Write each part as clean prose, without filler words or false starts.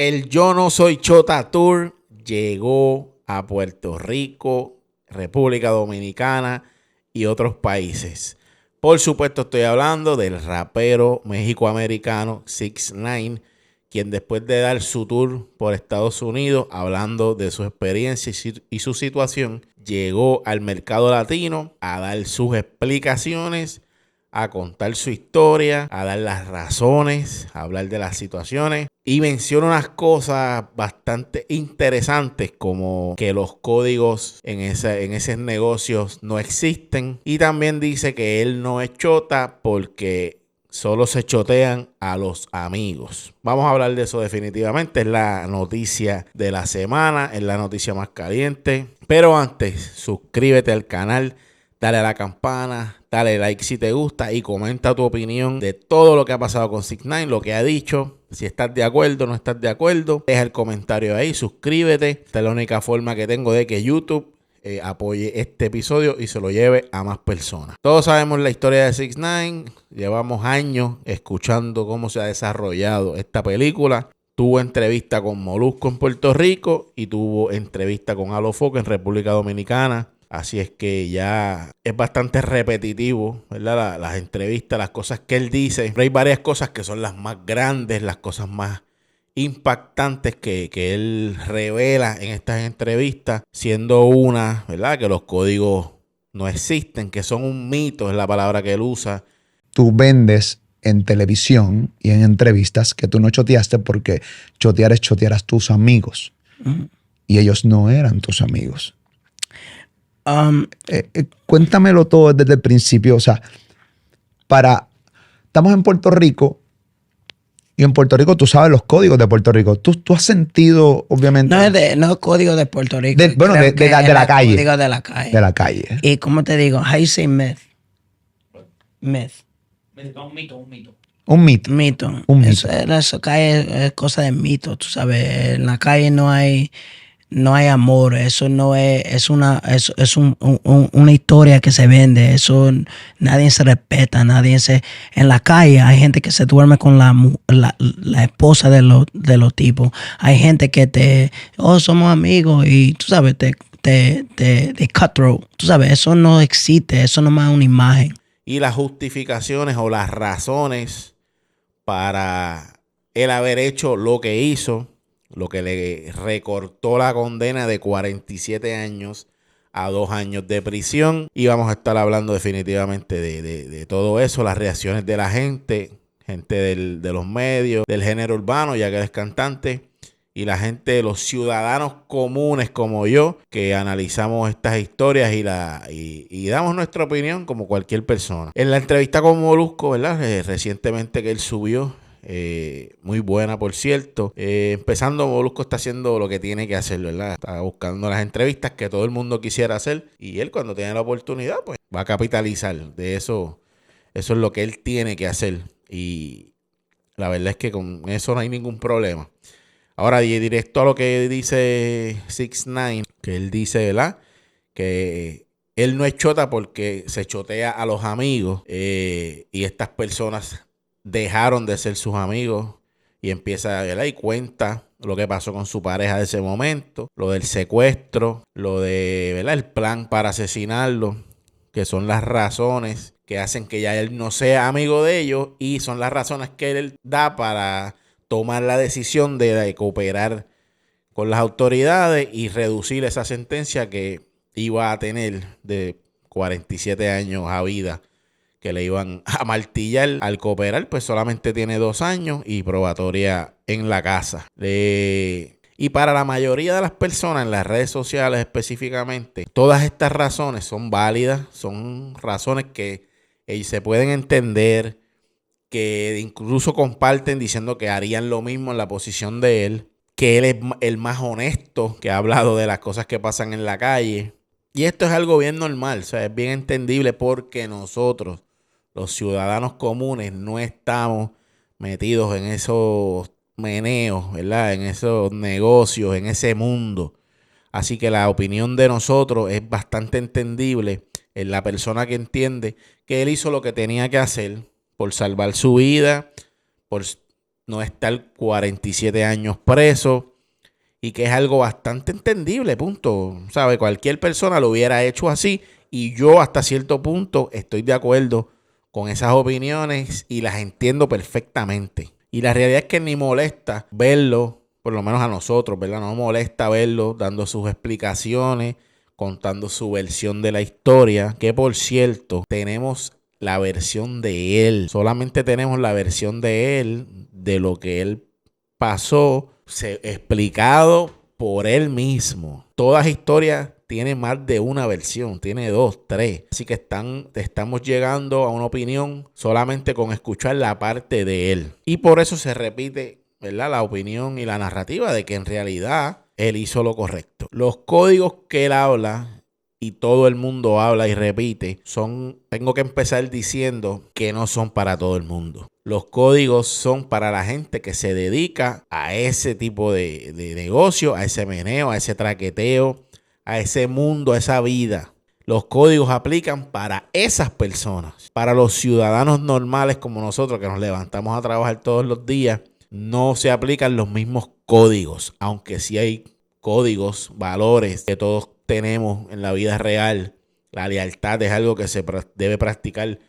El Yo No Soy Chota Tour llegó a Puerto Rico, República Dominicana y otros países. Por supuesto, estoy hablando del rapero mexicoamericano 6ix9ine, quien después de dar su tour por Estados Unidos, hablando de su experiencia y su situación, llegó al mercado latino a dar sus explicaciones, a contar su historia, a dar las razones, a hablar de las situaciones, y menciona unas cosas bastante interesantes como que los códigos en esos negocios no existen, y también dice que él no es chota porque solo se chotean a los amigos. Vamos a hablar de eso definitivamente. Es la noticia de la semana, es la noticia más caliente. Pero antes, suscríbete al canal, dale a la campana, dale like si te gusta y comenta tu opinión de todo lo que ha pasado con 6ix9ine, lo que ha dicho. Si estás de acuerdo o no estás de acuerdo, deja el comentario ahí, suscríbete. Esta es la única forma que tengo de que YouTube apoye este episodio y se lo lleve a más personas. Todos sabemos la historia de 6ix9ine. Llevamos años escuchando cómo se ha desarrollado esta película. Tuvo entrevista con Molusco en Puerto Rico y tuvo entrevista con Alofoque en República Dominicana. Así es que ya es bastante repetitivo, ¿verdad? Las entrevistas, las cosas que él dice. Pero hay varias cosas que son las más grandes, las cosas más impactantes que él revela en estas entrevistas, siendo una, ¿verdad?, que los códigos no existen, que son un mito, es la palabra que él usa. Tú vendes en televisión y en entrevistas que tú no choteaste porque chotear es chotear a tus amigos. Y ellos no eran tus amigos. Cuéntamelo todo desde el principio. O sea, estamos en Puerto Rico. Y en Puerto Rico tú sabes los códigos de Puerto Rico. Tú has sentido, obviamente... No código de Puerto Rico. De la calle. Código de la calle. De la calle. Y como te digo, how you say myth? Myth. Un mito. Un mito. Mito. Un mito. Eso cae, es cosa de mito, tú sabes. En la calle no hay amor. Eso no es una historia que se vende. Eso nadie se respeta, en la calle hay gente que se duerme con la esposa de los tipos. Hay gente que somos amigos y tú sabes, te cutthroat. Tú sabes, eso no existe, eso nomás es una imagen. Y las justificaciones o las razones para él haber hecho lo que hizo, lo que le recortó la condena de 47 años a 2 años de prisión. Y vamos a estar hablando definitivamente de todo eso, las reacciones de la gente de los medios, del género urbano, ya que él es cantante, y la gente, los ciudadanos comunes como yo, que analizamos estas historias y damos nuestra opinión como cualquier persona. En la entrevista con Molusco, ¿verdad?, recientemente que él subió, muy buena, por cierto. Empezando, Molusco está haciendo lo que tiene que hacer, ¿verdad? Está buscando las entrevistas que todo el mundo quisiera hacer, y él, cuando tiene la oportunidad, pues va a capitalizar de eso. Eso es lo que él tiene que hacer, y la verdad es que con eso no hay ningún problema. Ahora, directo a lo que dice 6ix9ine, que él dice, ¿verdad?, que él no es chota porque se chotea a los amigos, y estas personas dejaron de ser sus amigos, y empieza, ¿verdad?, y cuenta lo que pasó con su pareja de ese momento, lo del secuestro, lo de, ¿verdad?, el plan para asesinarlo, que son las razones que hacen que ya él no sea amigo de ellos, y son las razones que él da para tomar la decisión de cooperar con las autoridades y reducir esa sentencia que iba a tener de 47 años a vida, que le iban a martillar. Al cooperar, pues solamente tiene 2 años y probatoria en la casa. Y para la mayoría de las personas en las redes sociales específicamente, todas estas razones son válidas, son razones que se pueden entender, que incluso comparten diciendo que harían lo mismo en la posición de él, que él es el más honesto, que ha hablado de las cosas que pasan en la calle. Y esto es algo bien normal, o sea, es bien entendible, porque nosotros, los ciudadanos comunes, no estamos metidos en esos meneos, ¿verdad?, en esos negocios, en ese mundo. Así que la opinión de nosotros es bastante entendible en la persona que entiende que él hizo lo que tenía que hacer por salvar su vida, por no estar 47 años preso y que es algo bastante entendible, punto. ¿Sabe? Cualquier persona lo hubiera hecho así y yo hasta cierto punto estoy de acuerdo con esas opiniones y las entiendo perfectamente. Y la realidad es que ni molesta verlo, por lo menos a nosotros, ¿verdad? No molesta verlo dando sus explicaciones, contando su versión de la historia, que por cierto, tenemos la versión de él. Solamente tenemos la versión de él, de lo que él pasó, explicado por él mismo. Todas historias tienen más de una versión, tiene 2, 3. Así que estamos llegando a una opinión solamente con escuchar la parte de él. Y por eso se repite, ¿verdad?, la opinión y la narrativa de que en realidad él hizo lo correcto. Los códigos que él habla y todo el mundo habla y repite tengo que empezar diciendo que no son para todo el mundo. Los códigos son para la gente que se dedica a ese tipo de negocio, a ese meneo, a ese traqueteo, a ese mundo, a esa vida. Los códigos aplican para esas personas. Para los ciudadanos normales como nosotros que nos levantamos a trabajar todos los días, no se aplican los mismos códigos, aunque sí hay códigos, valores que todos tenemos en la vida real. La lealtad es algo que se debe practicar,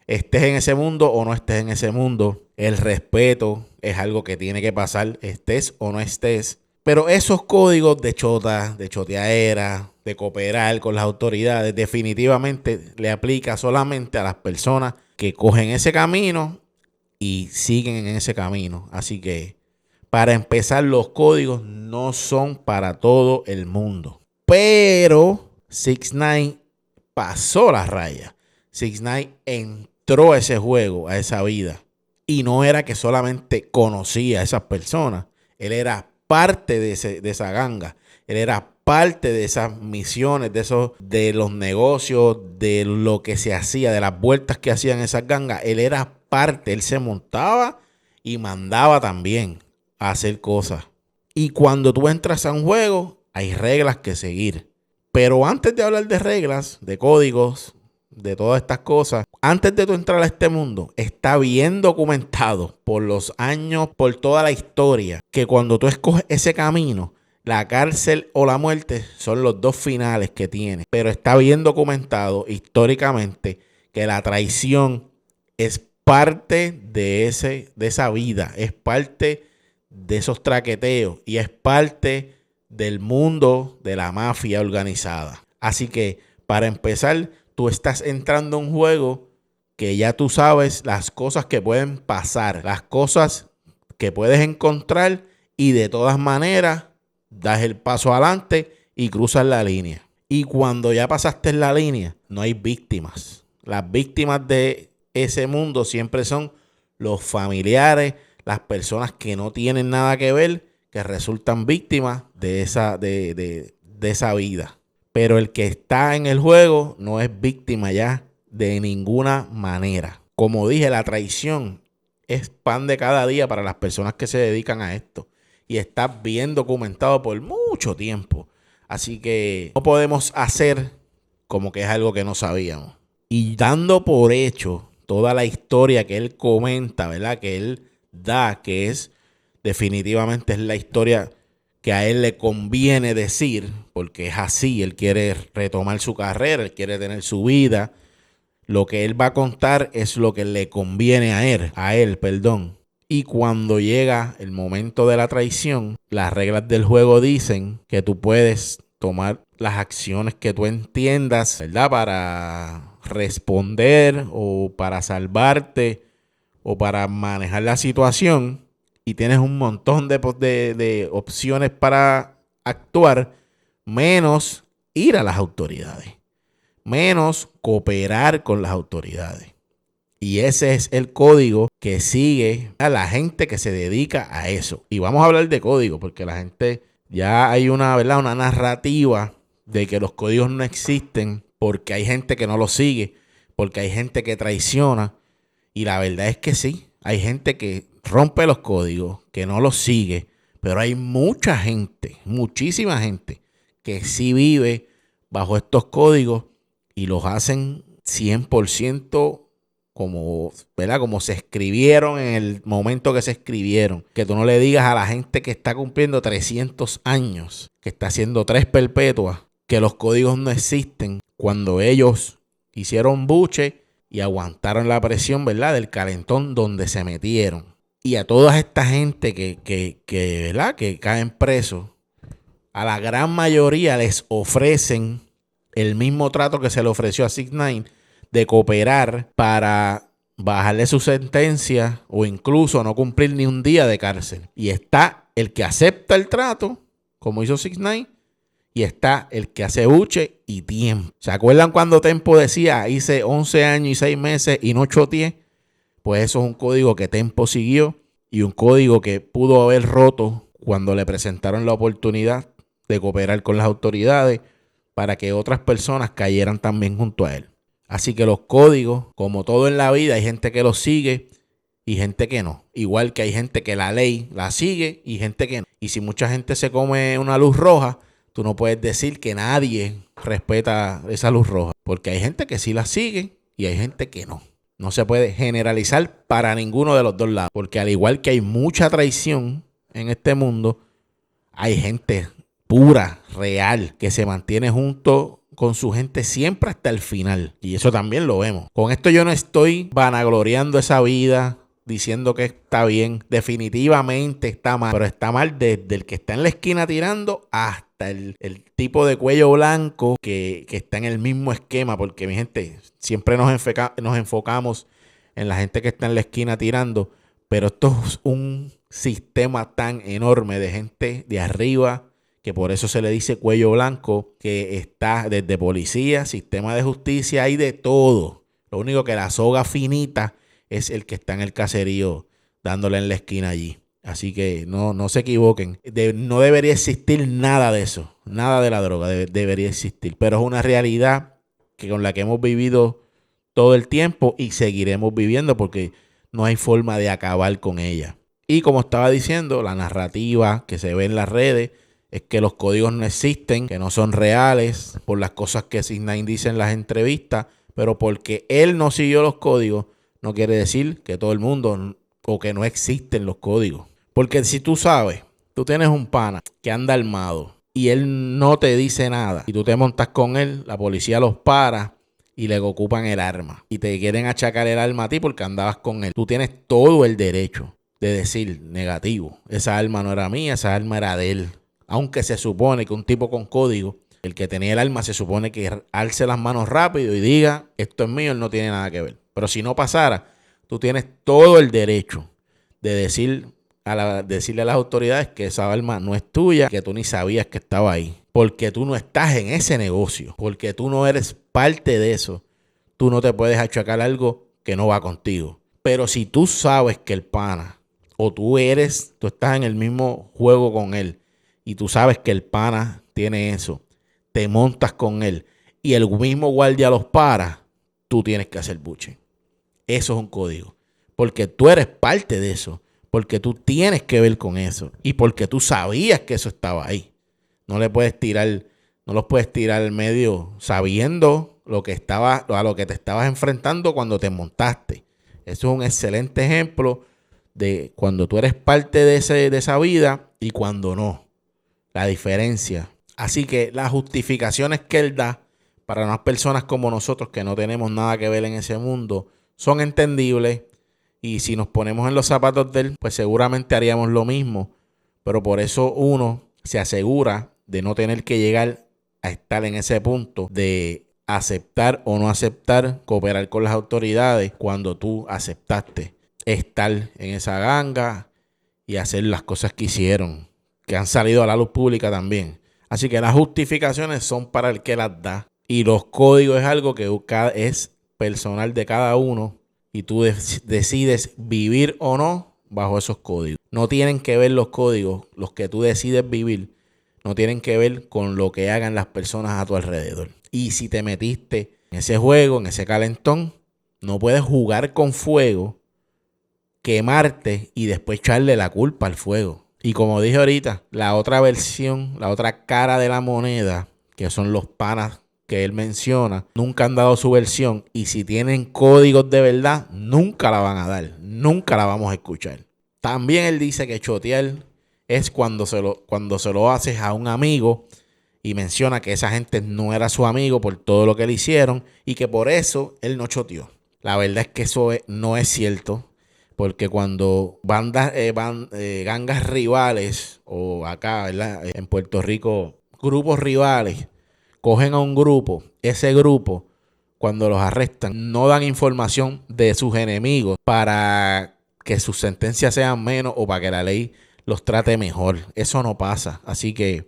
estés en ese mundo o no estés en ese mundo. El respeto es algo que tiene que pasar, estés o no estés. Pero esos códigos de chota, de choteadera, de cooperar con las autoridades, definitivamente le aplica solamente a las personas que cogen ese camino y siguen en ese camino. Así que, para empezar, los códigos no son para todo el mundo. Pero 6ix9ine pasó la raya. 6ix9ine entró a ese juego, a esa vida. Y no era que solamente conocía a esas personas. Él era parte de esa ganga. Él era parte de esas misiones, de los negocios, de lo que se hacía, de las vueltas que hacían esas gangas. Él era parte. Él se montaba y mandaba también a hacer cosas. Y cuando tú entras a un juego, hay reglas que seguir. Pero antes de hablar de reglas, de códigos, de todas estas cosas, antes de tú entrar a este mundo, está bien documentado por los años, por toda la historia, que cuando tú escoges ese camino, la cárcel o la muerte son los dos finales que tiene. Pero está bien documentado históricamente que la traición es parte de esa vida, es parte de esos traqueteos y es parte del mundo de la mafia organizada. Así que, para empezar, tú estás entrando a un juego que ya tú sabes las cosas que pueden pasar, las cosas que puedes encontrar, y de todas maneras das el paso adelante y cruzas la línea. Y cuando ya pasaste la línea, no hay víctimas. Las víctimas de ese mundo siempre son los familiares, las personas que no tienen nada que ver, que resultan víctimas de esa vida. Pero el que está en el juego no es víctima ya de ninguna manera. Como dije, la traición es pan de cada día para las personas que se dedican a esto. Y está bien documentado por mucho tiempo. Así que no podemos hacer como que es algo que no sabíamos. Y dando por hecho toda la historia que él comenta, ¿verdad?, que él da, que es definitivamente es la historia que a él le conviene decir, porque es así. Él quiere retomar su carrera, él quiere tener su vida. Lo que él va a contar es lo que le conviene a él. Y cuando llega el momento de la traición, las reglas del juego dicen que tú puedes tomar las acciones que tú entiendas, ¿verdad?, para responder o para salvarte o para manejar la situación. Y tienes un montón de opciones para actuar, menos ir a las autoridades, menos cooperar con las autoridades. Y ese es el código que sigue a la gente que se dedica a eso. Y vamos a hablar de código, porque la gente, ya hay una narrativa de que los códigos no existen porque hay gente que no los sigue, porque hay gente que traiciona. Y la verdad es que sí, hay gente que rompe los códigos, que no los sigue, pero hay mucha gente, muchísima gente que sí vive bajo estos códigos y los hacen 100% como, ¿verdad? Como se escribieron en el momento que se escribieron. Que tú no le digas a la gente que está cumpliendo 300 años, que está haciendo 3 perpetuas, que los códigos no existen, cuando ellos hicieron buche y aguantaron la presión, ¿verdad? Del calentón donde se metieron. Y a toda esta gente ¿verdad? Que caen presos, a la gran mayoría les ofrecen el mismo trato que se le ofreció a 6ix9ine, de cooperar para bajarle su sentencia o incluso no cumplir ni un día de cárcel. Y está el que acepta el trato, como hizo 6ix9ine, y está el que hace buche y tiempo. ¿Se acuerdan cuando Tempo decía, hice 11 años y 6 meses y no choteé? Pues eso es un código que Tempo siguió y un código que pudo haber roto cuando le presentaron la oportunidad de cooperar con las autoridades para que otras personas cayeran también junto a él. Así que los códigos, como todo en la vida, hay gente que los sigue y gente que no. Igual que hay gente que la ley la sigue y gente que no. Y si mucha gente se come una luz roja, tú no puedes decir que nadie respeta esa luz roja. Porque hay gente que sí la sigue y hay gente que no. No se puede generalizar para ninguno de los dos lados. Porque al igual que hay mucha traición en este mundo, hay gente pura, real, que se mantiene junto con su gente siempre hasta el final. Y eso también lo vemos. Con esto yo no estoy vanagloriando esa vida, diciendo que está bien. Definitivamente está mal. Pero está mal desde el que está en la esquina tirando hasta el tipo de cuello blanco que está en el mismo esquema. Porque, mi gente, siempre nos enfocamos en la gente que está en la esquina tirando. Pero esto es un sistema tan enorme de gente de arriba, que por eso se le dice cuello blanco, que está desde policía, sistema de justicia, hay de todo. Lo único que la soga finita es el que está en el caserío dándole en la esquina allí. Así que no se equivoquen. No debería existir nada de eso. Nada de la droga debería existir. Pero es una realidad con la que hemos vivido todo el tiempo y seguiremos viviendo porque no hay forma de acabar con ella. Y como estaba diciendo, la narrativa que se ve en las redes es que los códigos no existen, que no son reales, por las cosas que 6ix9ine dice en las entrevistas, pero porque él no siguió los códigos, no quiere decir que todo el mundo o que no existen los códigos. Porque si tú sabes, tú tienes un pana que anda armado y él no te dice nada y tú te montas con él, la policía los para y le ocupan el arma y te quieren achacar el arma a ti porque andabas con él. Tú tienes todo el derecho de decir negativo. Esa arma no era mía, esa arma era de él. Aunque se supone que un tipo con código, el que tenía el arma, se supone que alce las manos rápido y diga, esto es mío, él no tiene nada que ver. Pero si no pasara, tú tienes todo el derecho de decirle a las autoridades que esa arma no es tuya, que tú ni sabías que estaba ahí. Porque tú no estás en ese negocio, porque tú no eres parte de eso. Tú no te puedes achacar algo que no va contigo. Pero si tú sabes que el pana, o tú estás en el mismo juego con él, y tú sabes que el pana tiene eso, te montas con él y el mismo guardia los para, tú tienes que hacer buche. Eso es un código. Porque tú eres parte de eso. Porque tú tienes que ver con eso. Y porque tú sabías que eso estaba ahí. No los puedes tirar al medio sabiendo a lo que te estabas enfrentando cuando te montaste. Eso es un excelente ejemplo de cuando tú eres parte de esa vida y cuando no. La diferencia. Así que las justificaciones que él da para unas personas como nosotros que no tenemos nada que ver en ese mundo son entendibles. Y si nos ponemos en los zapatos de él, pues seguramente haríamos lo mismo. Pero por eso uno se asegura de no tener que llegar a estar en ese punto de aceptar o no aceptar cooperar con las autoridades cuando tú aceptaste estar en esa ganga y hacer las cosas que hicieron, que han salido a la luz pública también. Así que las justificaciones son para el que las da. Y los códigos es algo que es personal de cada uno. Y tú decides vivir o no bajo esos códigos. No tienen que ver los códigos, los que tú decides vivir, no tienen que ver con lo que hagan las personas a tu alrededor. Y si te metiste en ese juego, en ese calentón, no puedes jugar con fuego, quemarte y después echarle la culpa al fuego. Y como dije ahorita, la otra versión, la otra cara de la moneda, que son los panas que él menciona nunca han dado su versión, y si tienen códigos de verdad, nunca la van a dar, nunca la vamos a escuchar. También él dice que chotear es cuando se lo haces a un amigo, y menciona que esa gente no era su amigo por todo lo que le hicieron y que por eso él no choteó. La verdad es que eso no es cierto, porque cuando gangas rivales, o acá, ¿verdad?, en Puerto Rico, grupos rivales, cogen a un grupo, ese grupo, cuando los arrestan, no dan información de sus enemigos para que sus sentencias sean menos o para que la ley los trate mejor. Eso no pasa. Así que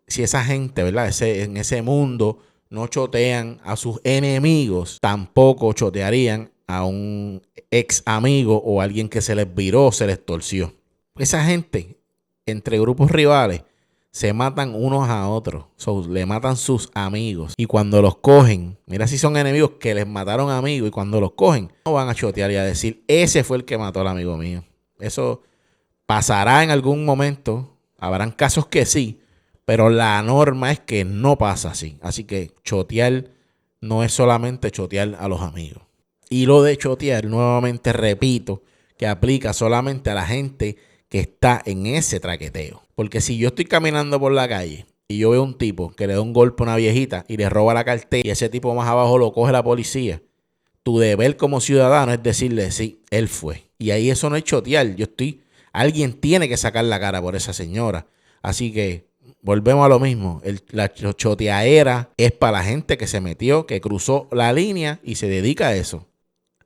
si esa gente, ¿verdad?, en ese mundo no chotean a sus enemigos, tampoco chotearían a un ex amigo o alguien que se les viró, se les torció. Esa gente, entre grupos rivales, se matan unos a otros. Le matan sus amigos. Y cuando los cogen, mira si son enemigos que les mataron amigos, y cuando los cogen, no van a chotear y a decir, ese fue el que mató al amigo mío. Eso pasará en algún momento. Habrán casos que sí, pero la norma es que no pasa así. Así que chotear no es solamente chotear a los amigos. Y lo de chotear, nuevamente repito, que aplica solamente a la gente que está en ese traqueteo. Porque si yo estoy caminando por la calle y yo veo un tipo que le da un golpe a una viejita y le roba la cartera, y ese tipo más abajo lo coge la policía, tu deber como ciudadano es decirle, sí, él fue. Y ahí eso no es chotear. Alguien tiene que sacar la cara por esa señora. Así que volvemos a lo mismo. La choteadera es para la gente que se metió, que cruzó la línea y se dedica a eso.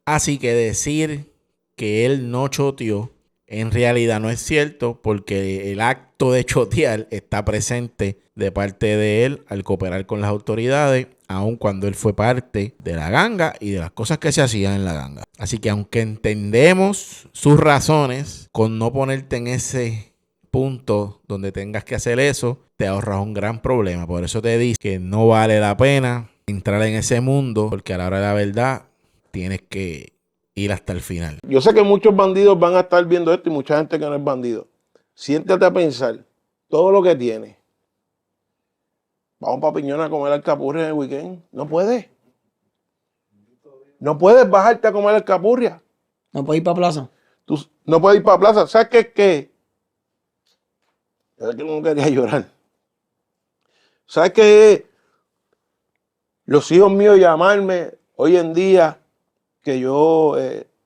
Así que decir que él no choteó en realidad no es cierto, porque el acto de chotear está presente de parte de él al cooperar con las autoridades, aun cuando él fue parte de la ganga y de las cosas que se hacían en la ganga. Así que aunque entendemos sus razones, con no ponerte en ese punto donde tengas que hacer eso, te ahorras un gran problema. Por eso te dice que no vale la pena entrar en ese mundo, porque a la hora de la verdad tienes que ir hasta el final. Yo sé que muchos bandidos van a estar viendo esto y mucha gente que no es bandido. Siéntate a pensar todo lo que tienes. Vamos para Piñona a comer alcapurria en el weekend. No puedes. No puedes bajarte a comer alcapurria. No puedo ir para plaza. Tú no puedes ir para plaza. ¿Sabes qué es qué? Es que no quería llorar. ¿Sabes qué? Los hijos míos llamarme hoy en día, que yo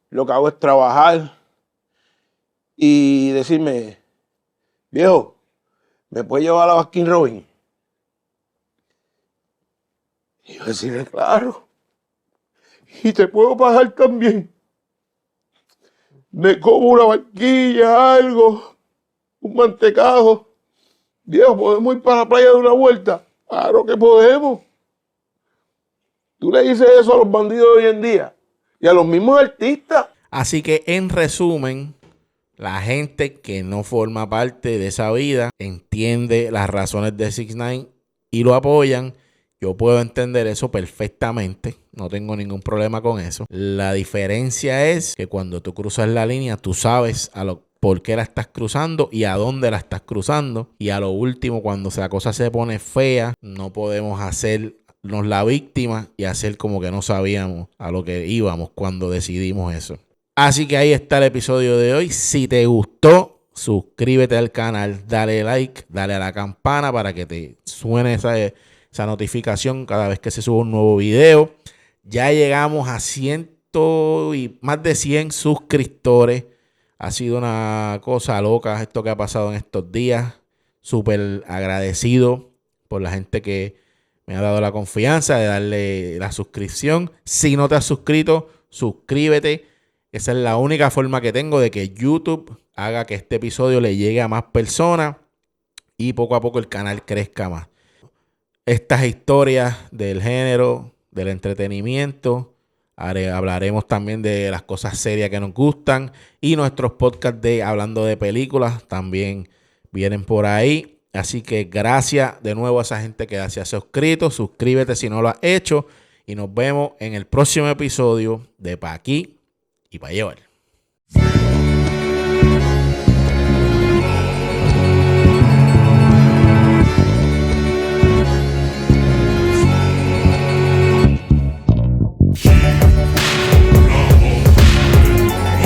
lo que hago es trabajar, y decirme, viejo, ¿me puedes llevar a la Baskin Robbins? Y yo decirle, claro. Y te puedo pagar también. Me como una barquilla, algo, un mantecado. Viejo, ¿podemos ir para la playa de una vuelta? Claro que podemos. Tú le dices eso a los bandidos de hoy en día y a los mismos artistas. Así que en resumen, la gente que no forma parte de esa vida entiende las razones de 6ix9ine y lo apoyan. Yo puedo entender eso perfectamente, no tengo ningún problema con eso. La diferencia es que cuando tú cruzas la línea, tú sabes por qué la estás cruzando y a dónde la estás cruzando. Y a lo último, cuando la cosa se pone fea, no podemos hacernos la víctima y hacer como que no sabíamos a lo que íbamos cuando decidimos eso. Así que ahí está el episodio de hoy. Si te gustó, suscríbete al canal, dale like, dale a la campana para que te suene esa notificación cada vez que se suba un nuevo video. Ya llegamos a más de 100 suscriptores. Ha sido una cosa loca esto que ha pasado en estos días. Súper agradecido por la gente que me ha dado la confianza de darle la suscripción. Si no te has suscrito, suscríbete. Esa es la única forma que tengo de que YouTube haga que este episodio le llegue a más personas y poco a poco el canal crezca más. Estas historias del género, del entretenimiento, hablaremos también de las cosas serias que nos gustan, y nuestros podcasts de hablando de películas también vienen por ahí. Así que gracias de nuevo a esa gente que se ha suscrito. Suscríbete si no lo has hecho y nos vemos en el próximo episodio de Pa' Aquí y Pa' Llevar.